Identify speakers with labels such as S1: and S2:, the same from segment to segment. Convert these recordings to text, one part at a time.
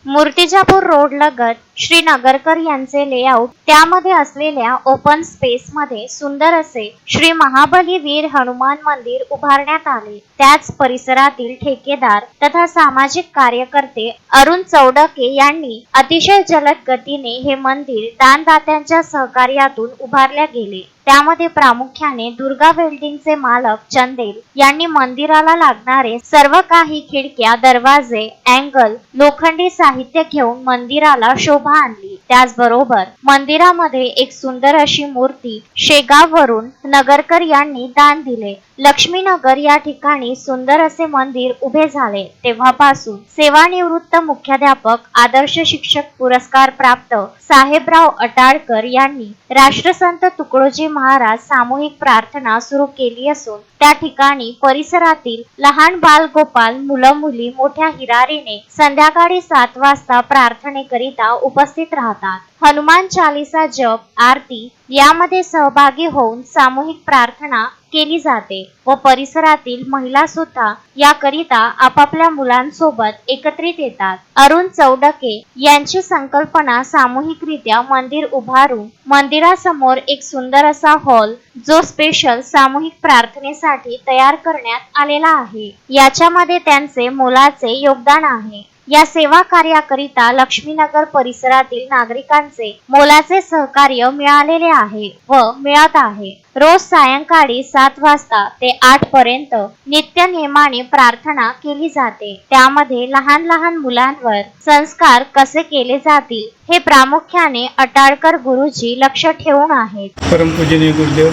S1: Murtijapur road लगत श्री नगरकर यांचे layout, त्यामध्ये असलेल्या ओपन स्पेस मध्ये सुंदर असे श्री महाबली वीर हनुमान मंदिर उभारण्यात आले। त्याच परिसरातील ठेकेदार तथा सामाजिक कार्यकर्ते अरुण चौडके यांनी अतिशय जलद गतीने हे मंदिर दानदात्यांच्या सहकार्यातून उभारले गेले। त्यामध्ये प्रामुख्याने दुर्गा बिल्डिंगचे मालक चंदेल यांनी मंदिराला लागणारे सर्व काही खिडक्या, दरवाजे, अँगल, लोखंडी साहित्य घेऊन मंदिराला शोभा आणली। त्याचबरोबर मंदिरामध्ये एक सुंदर अशी मूर्ती शेगाववरून नगरकर यांनी दान दिले। लक्ष्मीनगर या ठिकाणी सुंदर असे मंदिर उभे झाले तेव्हापासून सेवानिवृत्त मुख्याध्यापक आदर्श शिक्षक पुरस्कार प्राप्त साहेबराव अटाळकर यांनी राष्ट्रसंत तुकडोजी महाराज सामूहिक प्रार्थना सुरू केली असून त्या ठिकाणी परिसरातील लहान बाल गोपाल, मुलं मुली मोठ्या हिरारीने संध्याकाळी 7 वाजता प्रार्थनेकरिता उपस्थित राहतात। हनुमान चालीसा जप, आरती यामध्ये सहभागी होऊन सामूहिक प्रार्थना केली जाते व परिसरातील महिला सुद्धा याकरिता आपापल्या मुलांसोबत एकत्रित येतात। अरुण चौडके यांची संकल्पना सामूहिकरित्या मंदिर उभारून मंदिरासमोर एक सुंदर असा हॉल जो स्पेशल सामूहिक प्रार्थनेसाठी तयार करण्यात आलेला आहे। याच्यामध्ये त्यांचे मोलाचे योगदान आहे। या सेवा कार्याकरिता लक्ष्मीनगर परिसरातील नागरिकांचे मोलाचे सहकार्य मिळालेले आहे व मिळत आहे। रोज सायंकाळी 7 वाजता ते 8 पर्यंत नित्य नेमाने प्रार्थना केली जाते। त्यामध्ये लहान लहान मुलांवर संस्कार कसे केले जातील हे प्रामुख्याने अटाळकर गुरुजी लक्ष ठेवून आहेत।
S2: परमपूजनीय गुरुदेव,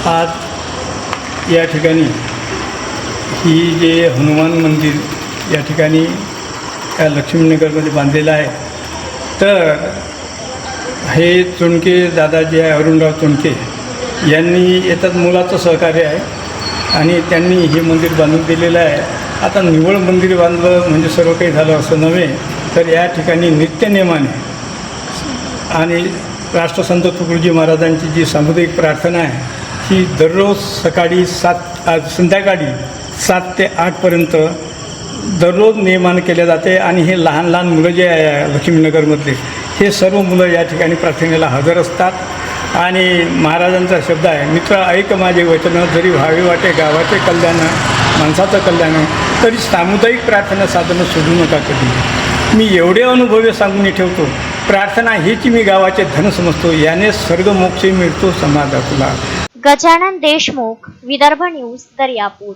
S2: आज या ठिकाणी ही जे हनुमान मंदिर या ठिकाणी लक्ष्मीनगरमध्ये बांधलेलं आहे, तर हे चोंडके दादा जे आहे अरुणराव चोंडके यांनी याच्यात मुलाचं सहकार्य आहे आणि त्यांनी हे मंदिर बांधून दिलेलं आहे। आता निवळ मंदिर बांधलं म्हणजे सर्व काही झालं असं नव्हे, तर या ठिकाणी नित्यनेमाने आणि राष्ट्रसंत तुकडोजी महाराजांची जी सामुदायिक प्रार्थना आहे ही दररोज सकाळी संध्याकाळी 7 ते 8 पर्यंत दररोज नियमाने केले जाते आणि हे लहान लहान मुलं जे आहे लक्ष्मीनगरमधले हे सर्व मुलं या ठिकाणी प्रार्थनेला हजर असतात आणि महाराजांचा शब्द आहे, मित्र ऐक माझे वचन, जरी व्हावे वाटे गावाचे कल्याण, माणसाचं कल्याण, तरी सामुदायिक प्रार्थना साधनं सोडू नका कधी। मी एवढे अनुभव सांगून ठेवतो, प्रार्थना हीच मी गावाचे धन समजतो, याने स्वर्गमोक्ष मिळतो समाजातला।
S1: गजानन देशमुख, विदर्भ न्यूज, दर्यापूर।